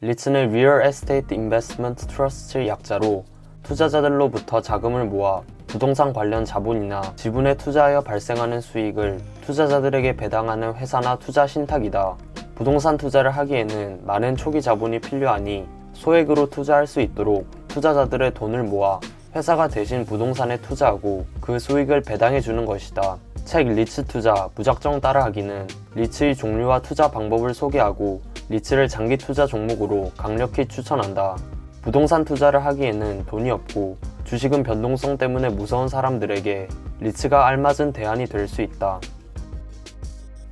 리츠는 Real Estate Investment Trust의 약자로 투자자들로부터 자금을 모아 부동산 관련 자본이나 지분에 투자하여 발생하는 수익을 투자자들에게 배당하는 회사나 투자 신탁이다. 부동산 투자를 하기에는 많은 초기 자본이 필요하니 소액으로 투자할 수 있도록 투자자들의 돈을 모아 회사가 대신 부동산에 투자하고 그 수익을 배당해 주는 것이다. 책 리츠 투자 무작정 따라하기는 리츠의 종류와 투자 방법을 소개하고 리츠를 장기 투자 종목으로 강력히 추천한다. 부동산 투자를 하기에는 돈이 없고 주식은 변동성 때문에 무서운 사람들에게 리츠가 알맞은 대안이 될 수 있다.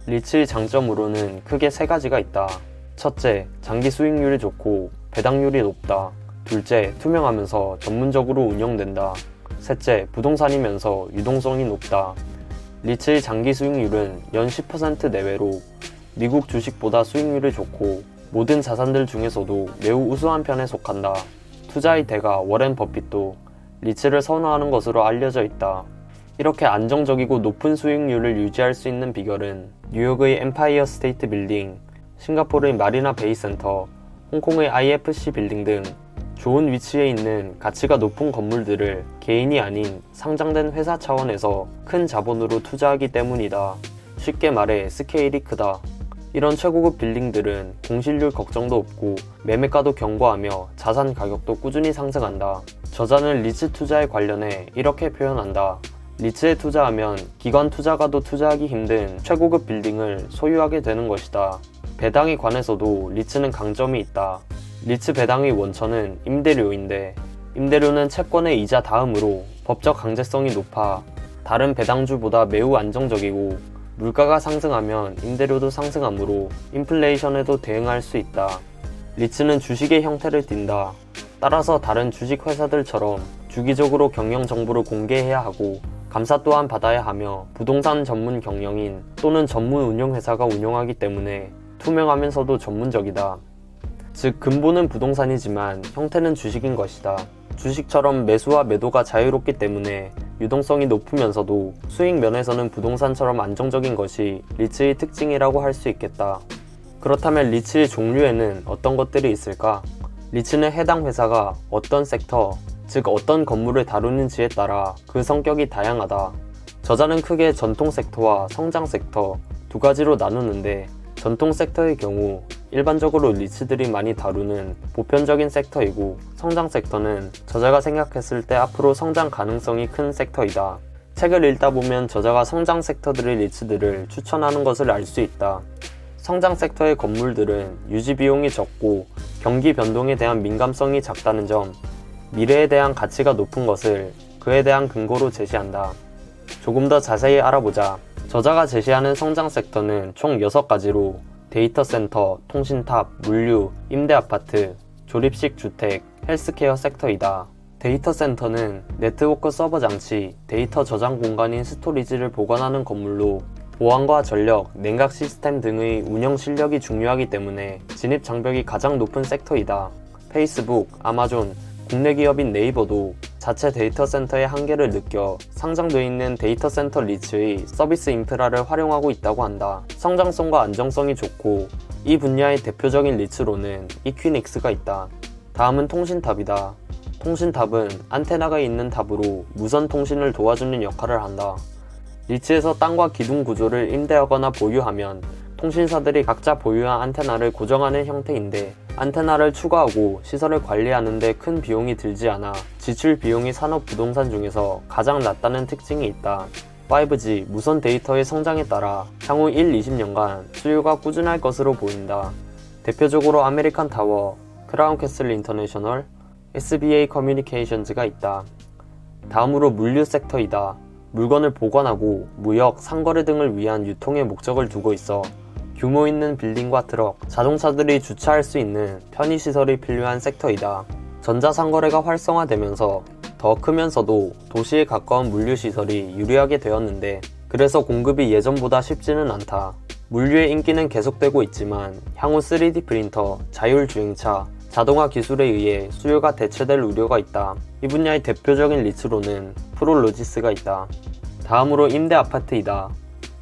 리츠의 장점으로는 크게 세 가지가 있다. 첫째, 장기 수익률이 좋고 배당률이 높다. 둘째, 투명하면서 전문적으로 운영된다. 셋째, 부동산이면서 유동성이 높다. 리츠의 장기 수익률은 연 10% 내외로 미국 주식보다 수익률이 좋고 모든 자산들 중에서도 매우 우수한 편에 속한다. 투자의 대가 워렌 버핏도 리츠를 선호하는 것으로 알려져 있다. 이렇게 안정적이고 높은 수익률을 유지할 수 있는 비결은 뉴욕의 엠파이어 스테이트 빌딩, 싱가포르의 마리나 베이 센터, 홍콩의 IFC 빌딩 등 좋은 위치에 있는 가치가 높은 건물들을 개인이 아닌 상장된 회사 차원에서 큰 자본으로 투자하기 때문이다. 쉽게 말해 스케일이 크다. 이런 최고급 빌딩들은 공실률 걱정도 없고 매매가도 견고하며 자산 가격도 꾸준히 상승한다. 저자는 리츠 투자에 관련해 이렇게 표현한다. 리츠에 투자하면 기관 투자가도 투자하기 힘든 최고급 빌딩을 소유하게 되는 것이다. 배당에 관해서도 리츠는 강점이 있다. 리츠 배당의 원천은 임대료인데 임대료는 채권의 이자 다음으로 법적 강제성이 높아 다른 배당주보다 매우 안정적이고 물가가 상승하면 임대료도 상승하므로 인플레이션에도 대응할 수 있다. 리츠는 주식의 형태를 띈다. 따라서 다른 주식 회사들처럼 주기적으로 경영 정보를 공개해야 하고 감사 또한 받아야 하며 부동산 전문 경영인 또는 전문 운영회사가 운영하기 때문에 투명하면서도 전문적이다. 즉 근본은 부동산이지만 형태는 주식인 것이다. 주식처럼 매수와 매도가 자유롭기 때문에 유동성이 높으면서도 수익 면에서는 부동산처럼 안정적인 것이 리츠의 특징이라고 할 수 있겠다. 그렇다면 리츠의 종류에는 어떤 것들이 있을까? 리츠는 해당 회사가 어떤 섹터, 즉 어떤 건물을 다루는지에 따라 그 성격이 다양하다. 저자는 크게 전통 섹터와 성장 섹터 두 가지로 나누는데 전통 섹터의 경우 일반적으로 리츠들이 많이 다루는 보편적인 섹터이고 성장 섹터는 저자가 생각했을 때 앞으로 성장 가능성이 큰 섹터이다. 책을 읽다 보면 저자가 성장 섹터들의 리츠들을 추천하는 것을 알 수 있다. 성장 섹터의 건물들은 유지 비용이 적고 경기 변동에 대한 민감성이 작다는 점, 미래에 대한 가치가 높은 것을 그에 대한 근거로 제시한다. 조금 더 자세히 알아보자. 저자가 제시하는 성장 섹터는 총 6가지로 데이터 센터, 통신탑, 물류, 임대아파트, 조립식 주택, 헬스케어 섹터이다. 데이터 센터는 네트워크 서버 장치, 데이터 저장 공간인 스토리지를 보관하는 건물로 보안과 전력, 냉각 시스템 등의 운영 실력이 중요하기 때문에 진입 장벽이 가장 높은 섹터이다. 페이스북, 아마존, 국내 기업인 네이버도 자체 데이터 센터의 한계를 느껴 상장되어 있는 데이터 센터 리츠의 서비스 인프라를 활용하고 있다고 한다. 성장성과 안정성이 좋고 이 분야의 대표적인 리츠로는 이퀴닉스가 있다. 다음은 통신탑이다. 통신탑은 안테나가 있는 탑으로 무선 통신을 도와주는 역할을 한다. 리츠에서 땅과 기둥 구조를 임대하거나 보유하면 통신사들이 각자 보유한 안테나를 고정하는 형태인데 안테나를 추가하고 시설을 관리하는 데 큰 비용이 들지 않아 지출 비용이 산업 부동산 중에서 가장 낮다는 특징이 있다. 5G 무선 데이터의 성장에 따라 향후 1-20년간 수요가 꾸준할 것으로 보인다. 대표적으로 아메리칸 타워, 크라운 캐슬 인터내셔널, SBA 커뮤니케이션즈가 있다. 다음으로 물류 섹터이다. 물건을 보관하고 무역, 상거래 등을 위한 유통의 목적을 두고 있어 규모 있는 빌딩과 트럭, 자동차들이 주차할 수 있는 편의시설이 필요한 섹터이다. 전자상거래가 활성화되면서 더 크면서도 도시에 가까운 물류시설이 유리하게 되었는데 그래서 공급이 예전보다 쉽지는 않다. 물류의 인기는 계속되고 있지만 향후 3D 프린터, 자율주행차, 자동화 기술에 의해 수요가 대체될 우려가 있다. 이 분야의 대표적인 리츠로는 프롤로지스가 있다. 다음으로 임대아파트이다.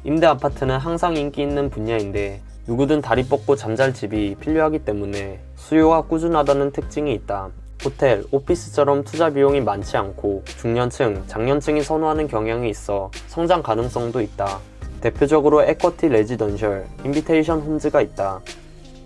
임대아파트는 항상 인기 있는 분야인데 누구든 다리 뻗고 잠잘 집이 필요하기 때문에 수요가 꾸준하다는 특징이 있다. 호텔, 오피스처럼 투자 비용이 많지 않고 중년층, 장년층이 선호하는 경향이 있어 성장 가능성도 있다. 대표적으로 에쿼티 레지던셜, 인비테이션 홈즈가 있다.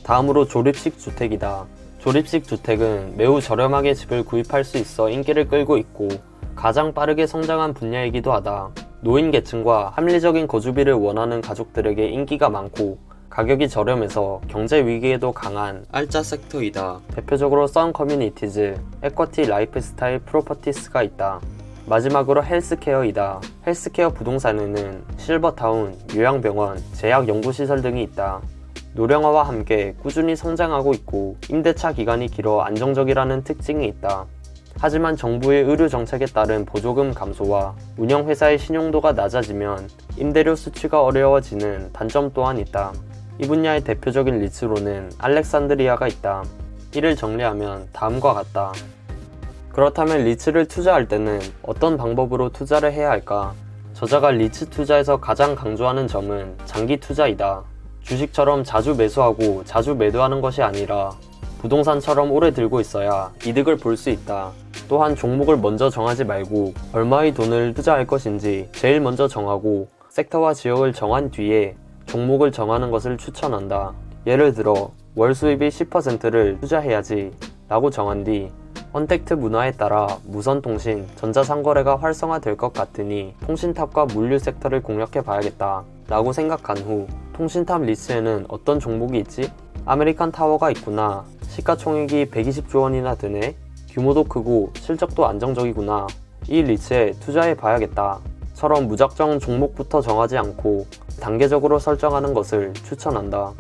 다음으로 조립식 주택이다. 조립식 주택은 매우 저렴하게 집을 구입할 수 있어 인기를 끌고 있고 가장 빠르게 성장한 분야이기도 하다. 노인 계층과 합리적인 거주비를 원하는 가족들에게 인기가 많고 가격이 저렴해서 경제 위기에도 강한 알짜 섹터이다. 대표적으로 선 커뮤니티즈, 에쿼티 라이프스타일 프로퍼티스가 있다. 마지막으로 헬스케어이다. 헬스케어 부동산에는 실버타운, 요양병원, 제약연구시설 등이 있다. 노령화와 함께 꾸준히 성장하고 있고 임대차 기간이 길어 안정적이라는 특징이 있다. 하지만 정부의 의료 정책에 따른 보조금 감소와 운영회사의 신용도가 낮아지면 임대료 수취가 어려워지는 단점 또한 있다. 이 분야의 대표적인 리츠로는 알렉산드리아가 있다. 이를 정리하면 다음과 같다. 그렇다면 리츠를 투자할 때는 어떤 방법으로 투자를 해야 할까? 저자가 리츠 투자에서 가장 강조하는 점은 장기 투자이다. 주식처럼 자주 매수하고 자주 매도하는 것이 아니라 부동산처럼 오래 들고 있어야 이득을 볼 수 있다. 또한 종목을 먼저 정하지 말고 얼마의 돈을 투자할 것인지 제일 먼저 정하고 섹터와 지역을 정한 뒤에 종목을 정하는 것을 추천한다. 예를 들어 월 수입이 10%를 투자해야지 라고 정한 뒤 언택트 문화에 따라 무선통신, 전자상거래가 활성화될 것 같으니 통신탑과 물류 섹터를 공략해 봐야겠다 라고 생각한 후 통신탑 리츠에는 어떤 종목이 있지? 아메리칸 타워가 있구나. 시가총액이 120조 원이나 드네. 규모도 크고 실적도 안정적이구나. 이 리츠에 투자해 봐야겠다. 처럼 무작정 종목부터 정하지 않고 단계적으로 설정하는 것을 추천한다.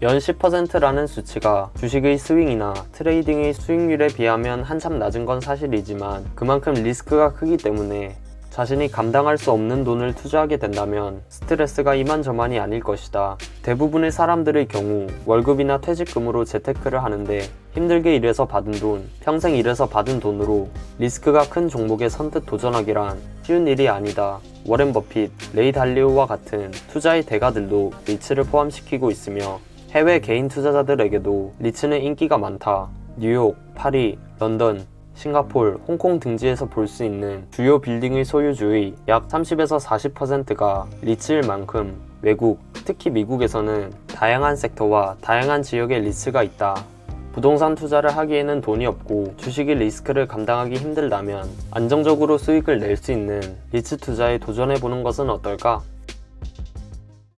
연 10%라는 수치가 주식의 스윙이나 트레이딩의 수익률에 비하면 한참 낮은 건 사실이지만 그만큼 리스크가 크기 때문에 자신이 감당할 수 없는 돈을 투자하게 된다면 스트레스가 이만저만이 아닐 것이다. 대부분의 사람들의 경우 월급이나 퇴직금으로 재테크를 하는데 힘들게 일해서 받은 돈, 평생 일해서 받은 돈으로 리스크가 큰 종목에 선뜻 도전하기란 쉬운 일이 아니다. 워렌 버핏, 레이 달리오와 같은 투자의 대가들도 리츠를 포함시키고 있으며 해외 개인 투자자들에게도 리츠는 인기가 많다. 뉴욕, 파리, 런던, 싱가폴, 홍콩 등지에서 볼 수 있는 주요 빌딩의 소유주의 약 30에서 40%가 리츠일 만큼 외국, 특히 미국에서는 다양한 섹터와 다양한 지역의 리츠가 있다. 부동산 투자를 하기에는 돈이 없고 주식의 리스크를 감당하기 힘들다면 안정적으로 수익을 낼 수 있는 리츠 투자에 도전해보는 것은 어떨까?